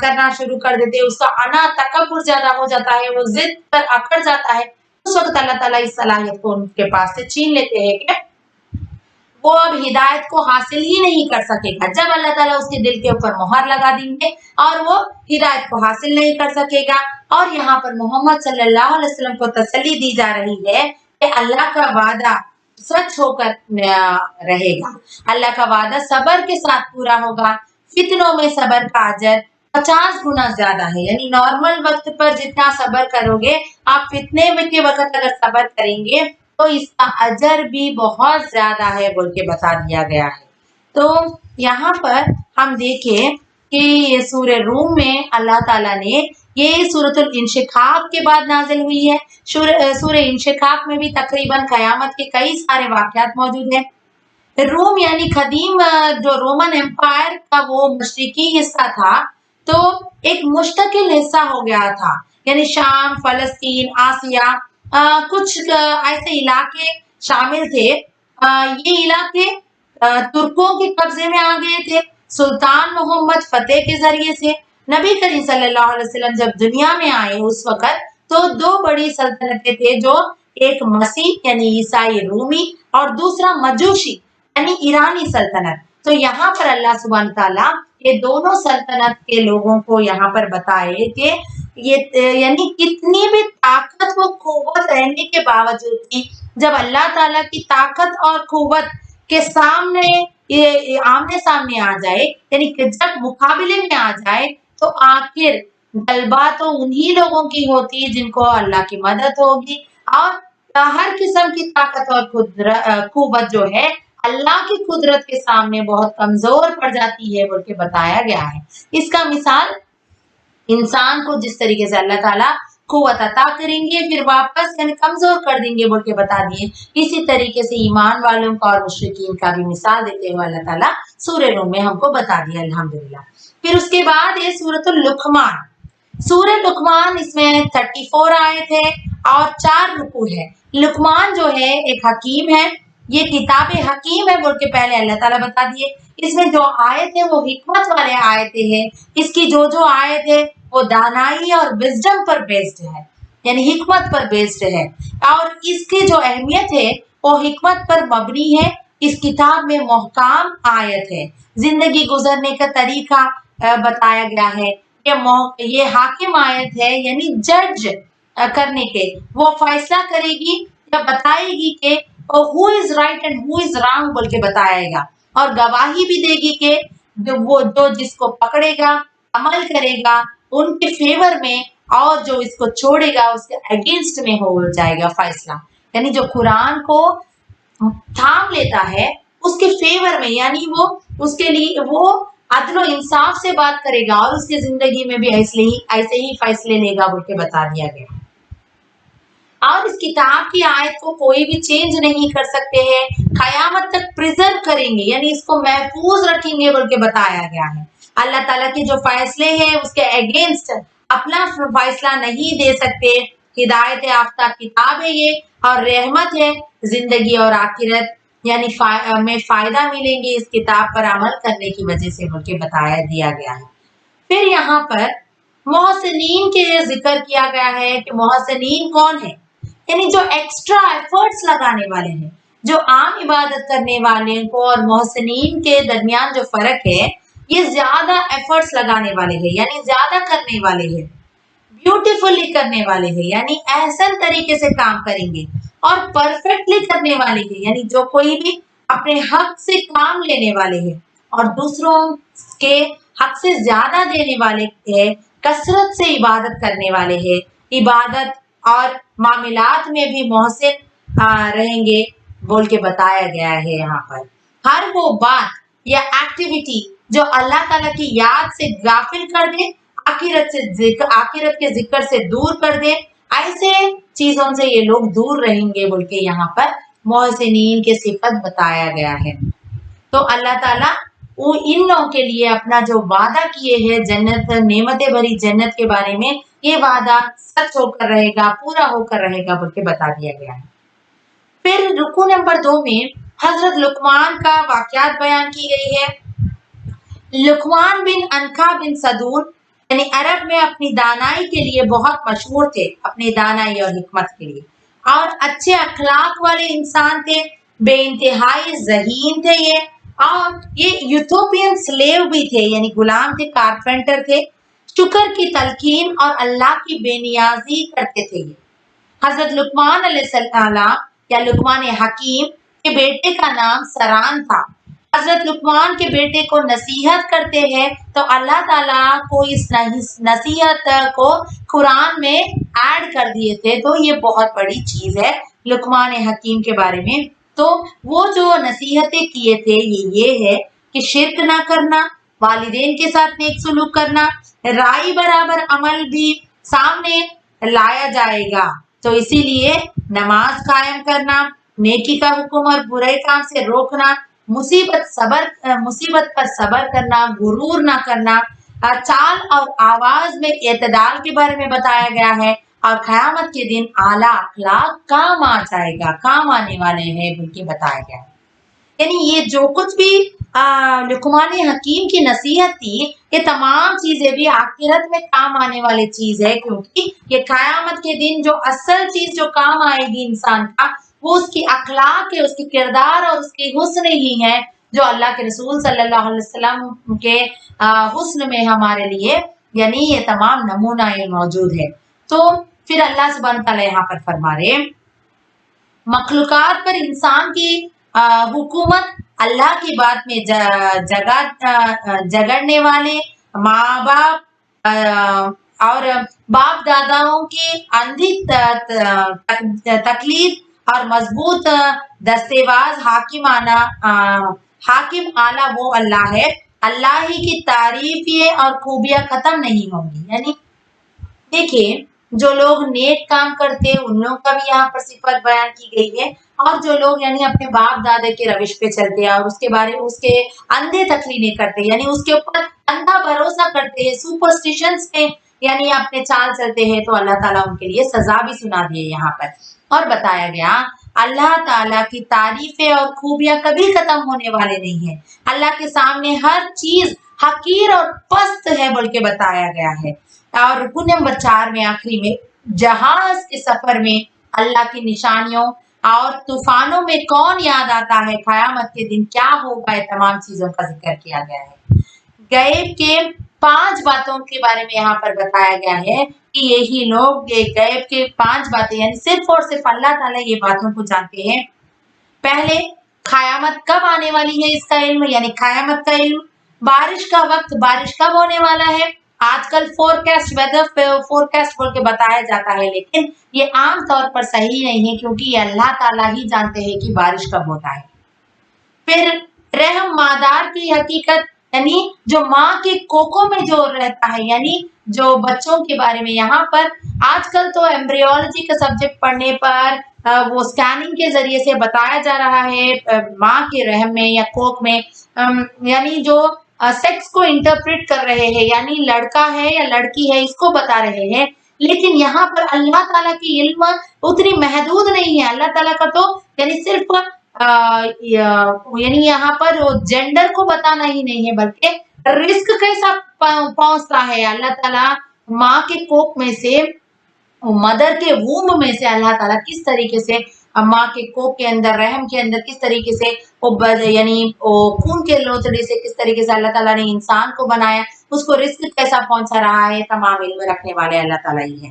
करना शुरू कर देते, उसका अना तकब्बुर ज्यादा हो जाता है, वो जिद पर अकड़ जाता है, उस वक्त अल्लाह ताला इस सलाहियत को उनके पास से छीन लेते हैं कि वो अब हिदायत को हासिल ही नहीं कर सकेगा। जब अल्लाह ताला उसके दिल के ऊपर मोहर लगा देंगे और वो हिदायत को हासिल नहीं कर सकेगा। और यहाँ पर मोहम्मद सल्लल्लाहु अलैहि वसल्लम को तसल्ली दी जा रही है कि अल्लाह का वादा सच होकर रहेगा, अल्लाह का वादा सबर के साथ पूरा होगा। फितनों में सबर का अजर 50 गुना ज्यादा है, यानी नॉर्मल वक्त पर जितना सबर करोगे, आप फितने में के वक्त अगर सबर करेंगे तो इसका अजर भी बहुत ज्यादा है बोल के बता दिया गया है। तो यहाँ पर हम देखें कि ये सूरह रूम में अल्लाह ताला ने, ये सूरतुल इंशिकाक के बाद नाजिल हुई है। सूरह इंशिकाक में भी तकरीबन कयामत के कई सारे वाक़यात मौजूद हैं। रोम यानी खदीम जो रोमन एम्पायर का वो मशरिकी हिस्सा था, तो एक मुस्तकिल हिस्सा हो गया था, यानी शाम, फलस्तीन, आसिया, कुछ ऐसे इलाके शामिल थे। ये इलाके तुर्कों के कब्जे में आ गए थे सुल्तान मोहम्मद फतेह के जरिए से। नबी करीम सल्लल्लाहु अलैहि वसल्लम जब दुनिया में आए उस वक्त तो दो बड़ी सल्तनतें थे, जो एक मसीह यानी ईसाई रूमी और दूसरा मजूसी यानी ईरानी सल्तनत। तो यहाँ पर अल्लाह सुब्हान ताला ये दोनों सल्तनत के लोगों को यहाँ पर बताए कि ये यानी कितनी भी ताकत व कुव्वत रहने के बावजूद भी जब अल्लाह ताला की ताकत और कुव्वत के सामने ये आमने सामने आ जाए, यानी कि जब मुकाबले में आ जाए, तो आखिर गलबा तो उन्हीं लोगों की होती है जिनको अल्लाह की मदद होगी। और हर किस्म की ताकत और कुव्वत जो है अल्लाह की कुदरत के सामने बहुत कमजोर पड़ जाती है बोल के बताया गया है। इसका मिसाल इंसान को जिस तरीके से अल्लाह ताला कुव्वत अता करेंगे फिर वापस यानी कमजोर कर देंगे बोल के बता दिए, इसी तरीके से ईमान वालों का और मुशरिकीन का भी मिसाल देते हुए अल्लाह ताला सूरह रूम में हमको बता दिया अल्हम्दुलिल्लाह। फिर उसके बाद ये सूरतुल लुकमान, सूरह लुकमान, इसमें 34 आयत है और 4 रुकू है। लुकमान जो है एक हकीम है, ये किताब हकीम है बोल के पहले अल्लाह ताला बता दिए। इसमें जो आयत है वो हिकमत वाले आयतें हैं, इसकी जो आयत है वो दानाई और विजडम पर बेस्ड है, यानी हिकमत पर बेस्ड है। और इसकी जो अहमियत है वो हिकमत पर मबनी है। इस किताब में मोहकाम आयत है, जिंदगी गुजरने का तरीका बताया गया है। ये हाकिम आयत है, यानी जज करने के वो फैसला करेगी या बताएगी कि who is right and who is wrong बोल के बताएगा, और गवाही भी देगी कि जो जिसको पकड़ेगा अमल करेगा उनके फेवर में, और जो इसको छोड़ेगा उसके अगेंस्ट में हो जाएगा फैसला। यानी जो कुरान को थाम लेता है उसके फेवर में, यानी वो उसके लिए वो अदल और इंसाफ से बात करेगा और उसकी जिंदगी में भी ऐसे ही फैसले लेगा बोल के बता दिया गया। और इस किताब की आयत को कोई भी चेंज नहीं कर सकते हैं, कयामत तक प्रिजर्व करेंगे, यानी इसको महफूज रखेंगे बोल के बताया गया है। अल्लाह ताला के जो फैसले हैं उसके अगेंस्ट अपना फैसला नहीं दे सकते। हिदायत याफ्ता किताब है ये, और रहमत है जिंदगी और आखिरत, यानी में फायदा मिलेंगे इस किताब पर अमल करने की वजह से बोल के बताया दिया गया है। फिर यहाँ पर मोहसिनीन के जिक्र किया गया है कि मोहसिनीन कौन है, यानी जो एक्स्ट्रा एफर्ट्स लगाने वाले हैं। जो आम इबादत करने वाले को और मोहसिनीन के दरमियान जो फर्क है, ये ज्यादा एफर्ट्स लगाने वाले हैं, यानी ज्यादा करने वाले हैं, ब्यूटीफुली करने वाले हैं, यानी एहसन तरीके से काम करेंगे, और परफेक्टली करने वाले हैं, यानी जो कोई भी अपने हक से काम लेने वाले हैं और दूसरों के हक से ज्यादा देने वाले हैं, कसरत से इबादत करने वाले हैं, इबादत और मामलात में भी मोहसिन रहेंगे बोल के बताया गया है। यहाँ पर हर वो बात या एक्टिविटी जो अल्लाह ताला की याद से गाफिल कर दे, आखिरत के जिक्र से दूर कर दे, ऐसे चीजों से ये लोग दूर रहेंगे बोल के यहाँ पर मोहसिनीन के सिफत बताया गया है। तो अल्लाह ताला वो इन लोगों के लिए अपना जो वादा किए हैं जन्नत, नेमतें भरी जन्नत के बारे में, ये वादा सच होकर रहेगा, पूरा होकर रहेगा बोल के बता दिया गया है। फिर रुकू नंबर 2 में हजरत लुकमान का वाकयात बयान की गई है। लुकमान बिन अनखा बिन सदून यानी अरब में अपनी दानाई के लिए बहुत मशहूर थे, अपनी दानाई और हिकमत के लिए, और अच्छे अखलाक वाले इंसान थे। बे इंतहाई ज़हीन थे ये, और ये यूथोपियन स्लेव भी थे, यानी गुलाम थे, कारपेंटर थे। शुक्र की तलकीन और अल्लाह की बेनियाजी करते थे ये। हजरत लुकमान अलैहिस्सलाम या लुकमान हकीम के बेटे का नाम सरान था। हजरत लुकमान के बेटे को नसीहत करते हैं तो अल्लाह ताला को इस नसीहत को कुरान में ऐड कर दिए थे, तो ये बहुत बड़ी चीज है लुकमान हकीम के बारे में। तो वो जो नसीहतें किए थे ये है कि शिर्क ना करना, वालिदैन के साथ नेक सुलूक करना, राई बराबर अमल भी सामने लाया जाएगा, तो इसीलिए नमाज कायम करना, नेकी का हुक्म और बुरे काम से रोकना, मुसीबत पर सबर करना, गुरूर ना करना, चाल और आवाज में एतदाल के बारे में बताया गया है, और क़यामत के दिन आला अखलाक काम आ जाएगा, काम आने वाले हैं बल्कि बताया गया है। यानी ये जो कुछ भी लुकमान हकीम की नसीहत थी, ये तमाम चीजें भी आखिरत में काम आने वाली चीज है, क्योंकि ये क़यामत के दिन जो असल चीज जो काम आएगी इंसान का, वो उसकी अखलाक है, उसकी किरदार और उसकी हुस्न ही है, जो अल्लाह के रसूल सल्लल्लाहु अलैहि वसल्लम के हुस्न में हमारे लिए यानी ये तमाम नमूना मौजूद है। तो फिर अल्लाह सुब्हानहू तआला यहाँ पर फरमा रहे, मखलूकात पर इंसान की हुकूमत अल्लाह की बात में जगड़ने वाले माँ बाप और बाप दादाओं की अंधी तकलीफ और मजबूत दस्तेबाज हाकिम आला वो अल्लाह है, अल्लाह ही की तारीफें और खूबियां खत्म नहीं होंगी। यानी देखिए, जो लोग नेक काम करते हैं उन लोगों का भी यहाँ पर सिफत बयान की गई है, और जो लोग यानी अपने बाप दादा के रविश पे चलते हैं और उसके अंधे तकलीफें करते हैं, यानी उसके ऊपर अंधा भरोसा करते हैं, सुपरस्टिशंस में यानी अपने चाल चलते हैं, तो अल्लाह ताला उनके लिए सजा भी सुना दी है यहाँ पर। और बताया गया अल्लाह ताला की तारीफें और खूबियां कभी खत्म होने वाले नहीं है। अल्लाह के सामने हर चीज हकीर और पस्त है बोल के बताया गया है। और रुकू नंबर 4 में आखिरी में, जहाज के सफर में अल्लाह की निशानियों और तूफानों में कौन याद आता है, क़यामत के दिन क्या होगा, ये तमाम चीजों का जिक्र किया गया है। गैब के 5 बातों के बारे में यहाँ पर बताया गया है कि यही लोग ये गैब के 5 बातें यानी सिर्फ और सिर्फ अल्लाह ताला ये बातों को जानते हैं। पहले, क़यामत कब आने वाली है इसका इल्म, यानी क़यामत का इल्म। बारिश का वक्त, बारिश कब होने वाला है। आजकल फोरकास्ट, वेदर फोरकास्ट बोल के बताया जाता है, लेकिन ये आम तौर पर सही नहीं है, क्योंकि ये अल्लाह ताला ही जानते हैं कि बारिश कब होता है। फिर रहम मादार की हकीकत, यानी जो माँ के कोकों में जो रहता है, यानी जो बच्चों के बारे में यहाँ पर आजकल तो एम्ब्रियोलॉजी का सब्जेक्ट पढ़ने पर वो स्कैनिंग के जरिए से बताया जा रहा है माँ के रहम में या कोक में, यानी जो सेक्स को इंटरप्रेट कर रहे हैं, यानी लड़का है या लड़की है इसको बता रहे हैं, लेकिन यहाँ पर अल्लाह ताला की इल्म उतनी महदूद नहीं है। अल्लाह ताला का तो यानी सिर्फ यानी यहाँ पर जेंडर को बताना ही नहीं है, बल्कि रिस्क कैसा पहुंचता है। अल्लाह ताला माँ के कोख में से, मदर के वूम में से अल्लाह ताला किस तरीके से माँ के कोख के अंदर, रहम के अंदर किस तरीके से वो यानी खून के लोथड़े से किस तरीके से अल्लाह ताला ने इंसान को बनाया, उसको रिस्क कैसा पहुंचा रहा है, तमाम इल्म रखने वाले अल्लाह ताला ही है।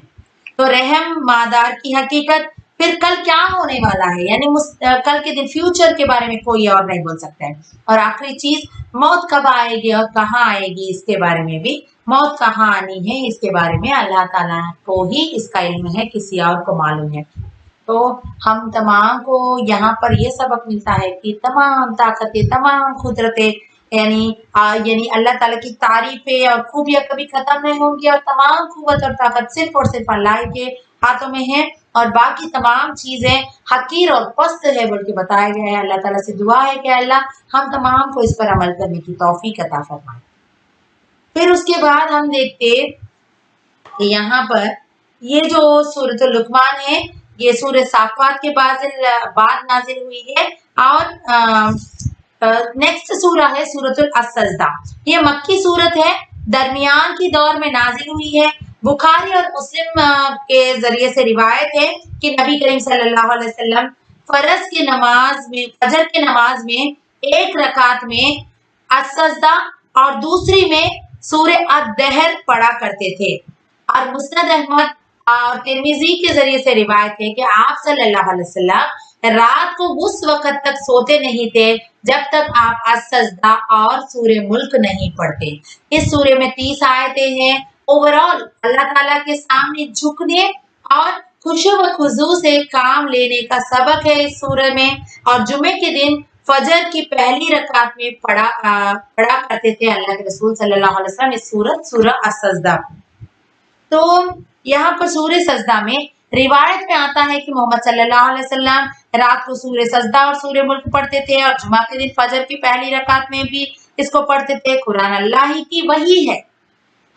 तो रहम मादार की हकीकत, फिर कल क्या होने वाला है, यानी कल के दिन फ्यूचर के बारे में कोई और नहीं बोल सकता है। और आखिरी चीज, मौत कब आएगी और कहाँ आएगी, इसके बारे में भी, मौत कहाँ आनी है इसके बारे में अल्लाह ताला को ही इसका इल्म है, किसी और को मालूम है। तो हम तमाम को यहाँ पर ये सबक मिलता है कि तमाम ताकतें, तमाम कुदरतें यानी अल्लाह ताला की तारीफें और खूबियां कभी खत्म नहीं होंगी, और तमाम कुव्वत और ताकत सिर्फ और सिर्फ अल्लाह के हाथों में है, और बाकी तमाम चीजें हकीर और पस्त है बोल के बताया गया है। अल्लाह ताला से दुआ है कि अल्लाह हम तमाम को इस पर अमल करने की तौफीक अता फरमाए। फिर उसके बाद हम देखते यहाँ पर ये जो सूरत लुकमान है, ये सूरह साफ़ात के बाद नाजिल हुई है, और नेक्स्ट सूरा है सूरतुल अस-सजदा। ये मक्की सूरत है, दरमियान की दौर में नाजिल हुई है। बुखारी और मुस्लिम के जरिए से रिवायत है कि नबी करीम सल्लल्लाहु अलैहि वसल्लम फर्ज के नमाज में, फजर के नमाज में एक रकात में असजदा और दूसरी में सूर्य अद्दहर पढ़ा करते थे। और मुस्नद अहमद और तिरमिजी के जरिए से रिवायत है कि आप सल्लल्लाहु अलैहि वसल्लम रात को उस वक्त तक सोते नहीं थे जब तक आप असजदा और सूर्य मुल्क नहीं पढ़ते। इस सूर्य में 30 आयतें हैं। ओवरऑल अल्लाह ताला के सामने झुकने और खुशू व खुजू से काम लेने का सबक है इस सूरह में। और जुमे के दिन फजर की पहली रकात में पढ़ा करते थे अल्लाह के रसूल सल्लल्लाहु अलैहि वसल्लम इस सूरह अस-सजदा। तो यहाँ पर सूर्य सजदा में रिवायत में आता है कि मोहम्मद सल्लल्लाहु अलैहि वसल्लम रात को सूर्य सजदा और सूर्य मुल्क पढ़ते थे और जुमा के दिन फजर की पहली रकात में भी इसको पढ़ते थे। कुरान अल्लाह ही की वही है,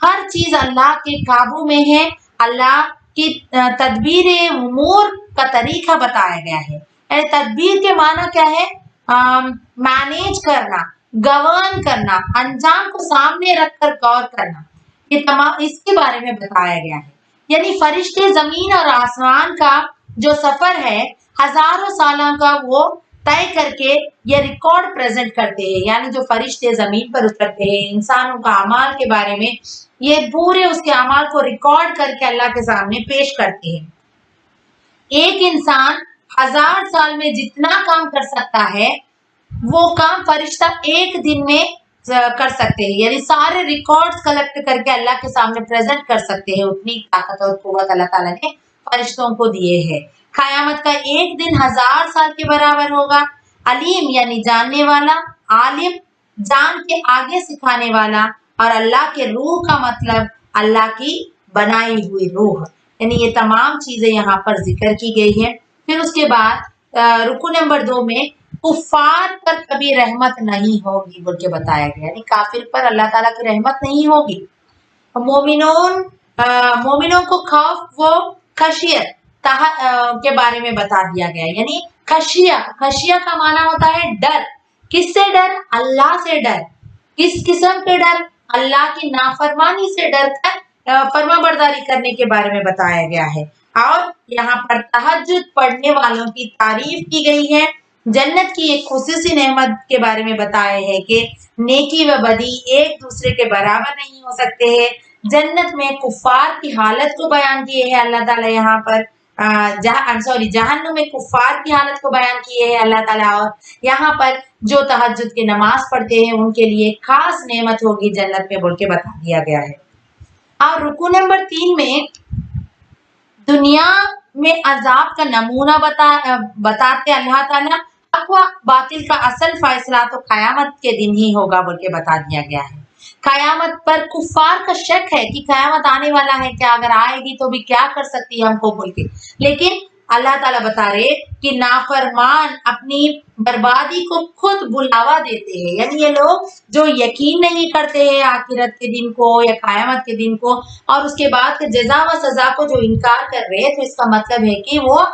हर चीज अल्लाह के काबू में है। अल्लाह की तदबीर उमूर का तरीका बताया गया है। तदबीर के माना क्या है? मैनेज करना, गवर्न करना, अंजाम को सामने रखकर गौर करना, ये तमाम इसके बारे में बताया गया है। यानी फरिश्ते जमीन और आसमान का जो सफर है हजारों सालों का वो तय करके ये रिकॉर्ड प्रेजेंट करते हैं। यानी जो फरिश्ते जमीन पर उतरते हैं इंसानों का अमाल के बारे में, ये पूरे उसके अमाल को रिकॉर्ड करके अल्लाह के सामने पेश करते हैं। एक इंसान 1000 साल में जितना काम कर सकता है वो काम फरिश्ता एक दिन में कर सकते हैं। यानी सारे रिकॉर्ड्स कलेक्ट करके अल्लाह के सामने प्रेजेंट कर सकते हैं। उतनी ताकत और कुव्वत अल्लाह ताला ने फरिश्तों को दिए है। क़यामत का एक दिन 1000 साल के बराबर होगा। अलीम यानी जानने वाला, आलिम जान के आगे सिखाने वाला, और अल्लाह के रूह का मतलब अल्लाह की बनाई हुई रूह। यानी ये तमाम चीजें यहाँ पर जिक्र की गई है। फिर उसके बाद रुकू नंबर 2 में कुफार पर कभी रहमत नहीं होगी बोल के बताया गया। यानी काफिर पर अल्लाह ताला की रहमत नहीं होगी। मोमिनों को खौफ व खशियत के बारे में बता दिया गया। यानी खशिया का माना होता है डर। किससे डर? अल्लाह से डर। किस किस्म के डर? अल्लाह की नाफरमानी से डर कर फर्माबरदारी करने के बारे में बताया गया है। और यहाँ पर तहज्जुद पढ़ने वालों की तारीफ की गई है। जन्नत की एक खुसूसी नेमत के बारे में बताया है कि नेकी व बदी एक दूसरे के बराबर नहीं हो सकते हैं। जन्नत में कुफार की हालत को बयान किए है अल्लाह ताला यहाँ पर, जहन्नुम में कुफार की हालत को बयान किए है अल्लाह ताला। और यहाँ पर जो तहज्जुद की नमाज पढ़ते हैं उनके लिए खास नेमत होगी जन्नत में बोल के बता दिया गया है। और रुकू नंबर 3 में दुनिया में अजाब का नमूना बताते अल्लाह ताला, अथवा बातिल का असल फैसला तो कयामत के दिन ही होगा बोल के बता दिया गया है। कयामत पर कुफार का शक है कि कयामत आने वाला है, क्या अगर आएगी तो भी क्या कर सकती है हमको बोल के। लेकिन अल्लाह ताला बता रहे कि नाफरमान अपनी बर्बादी को खुद बुलावा देते हैं। यानी ये लोग जो यकीन नहीं करते हैं आखिरत के दिन को या कयामत के दिन को और उसके बाद के जजा व सजा को जो इनकार कर रहे हैं, तो इसका मतलब है कि वो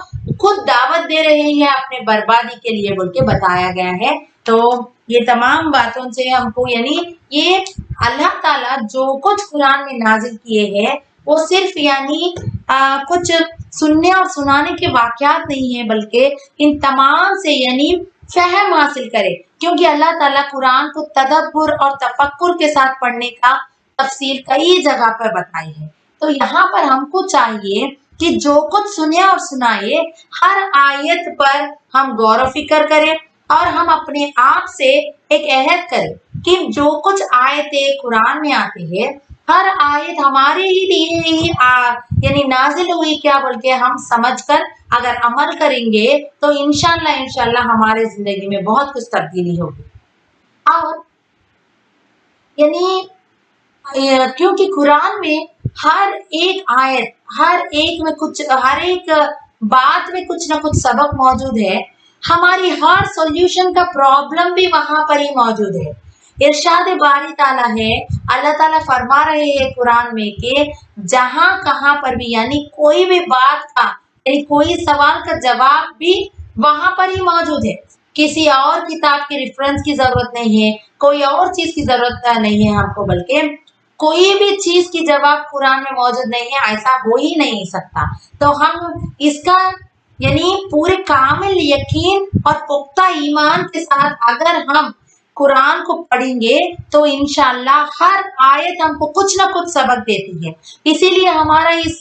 खुद दावत दे रहे हैं अपने बर्बादी के लिए बोल के बताया गया है। तो ये तमाम बातों से हमको यानी ये अल्लाह ताला जो कुछ कुरान में नाजिल किए हैं वो सिर्फ यानी कुछ सुनने और सुनाने के वाक़यात नहीं है, बल्कि इन तमाम से यानी फहम हासिल करे। क्योंकि अल्लाह ताला कुरान को तदब्बुर और तफक्कुर के साथ पढ़ने का तफसील कई जगह पर बताई है। तो यहाँ पर हमको चाहिए कि जो कुछ सुने और सुनाए हर आयत पर हम गौर व फिक्र करें और हम अपने आप से एक अहद करें कि जो कुछ आयतें कुरान में आती है हर आयत हमारे ही लिए ही यानी नाजिल हुई क्या बोल के हम समझकर अगर अमल करेंगे तो इंशाल्लाह हमारे जिंदगी में बहुत कुछ तब्दीली होगी। और यानी क्योंकि कुरान में हर एक आयत हर एक बात में कुछ ना कुछ सबक मौजूद है। हमारी हर सॉल्यूशन का प्रॉब्लम भी वहां पर ही मौजूद है। इरशाद बारी ताला है, अल्लाह ताला फरमा रहे हैं कुरान में कि जहां कहां पर भी यानी कोई भी बात का यानी कोई सवाल का जवाब भी वहां पर ही मौजूद है। किसी और किताब के रेफरेंस की जरूरत नहीं है, कोई और चीज की जरूरत नहीं है हमको, बल्कि कोई भी चीज की जवाब कुरान में मौजूद नहीं है, ऐसा हो ही नहीं सकता। तो हम इसका यानी पूरे कामिल यकीन और पुख्ता ईमान के साथ अगर हम कुरान को पढ़ेंगे तो इंशाल्लाह हर आयत हमको कुछ ना कुछ सबक देती है। इसीलिए हमारा इस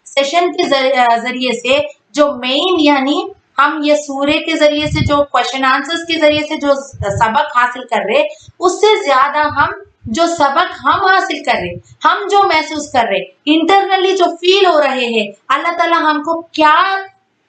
सेशन के जरिए से जो मेन यानी हम ये सूर्य के जरिए से जो क्वेश्चन आंसर्स के जरिए से जो सबक हासिल कर रहे, उससे ज्यादा हम जो सबक हम हासिल कर रहे, हम जो महसूस कर रहे, इंटरनली जो फील हो रहे हैं, अल्लाह ताला हमको क्या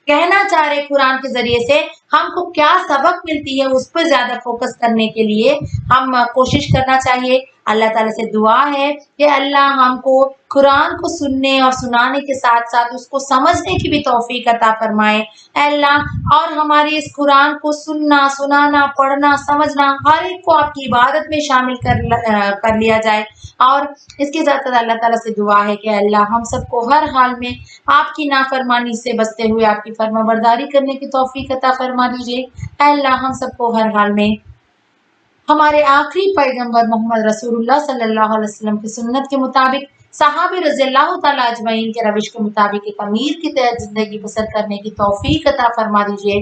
कहना चाह रहे कुरान के जरिए से, हमको क्या सबक मिलती है, उस पर ज्यादा फोकस करने के लिए हम कोशिश करना चाहिए। अल्लाह ताला से दुआ है कि अल्लाह हमको कुरान को सुनने और सुनाने के साथ साथ उसको समझने की भी तौफीक अता फरमाए अल्लाह, और हमारे इस कुरान को सुनना, सुनाना, पढ़ना, समझना हर एक को आपकी इबादत में शामिल कर लिया जाए। और इसके साथ साथ अल्लाह ताला से दुआ है कि अल्लाह हम सबको हर हाल में आपकी नाफरमानी से बचते हुए आपकी फर्माबरदारी करने की तौफीक अता फरमा दीजिए। अल्लाह हम सबको हर हाल में हमारे आखिरी पैगंबर मोहम्मद रसूलुल्लाह सल्लल्लाहु अलैहि वसल्लम की सुन्नत के मुताबिक, सहाबे रज़ियल्लाहु ताला अजमईन के रविश के मुताबिक एक अमीर की तहत जिंदगी बसर करने की तौफीक अता फरमा दीजिए।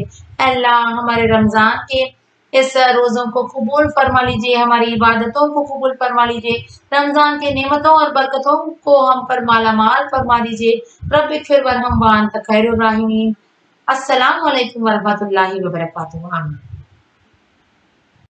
अल्लाह हमारे रमजान के इस रोज़ों को कबूल फरमा लीजिए, हमारी इबादतों को कबूल फरमा लीजिए, रमजान के नेमतों और बरकतों को हम पर मालामाल फरमा दीजिए। रब्बिग़फिर वरहम व अंत खैरुर राहिमीन। अस्सलामु अलैकुम व रहमतुल्लाहि व बरकातुहू। आमीन।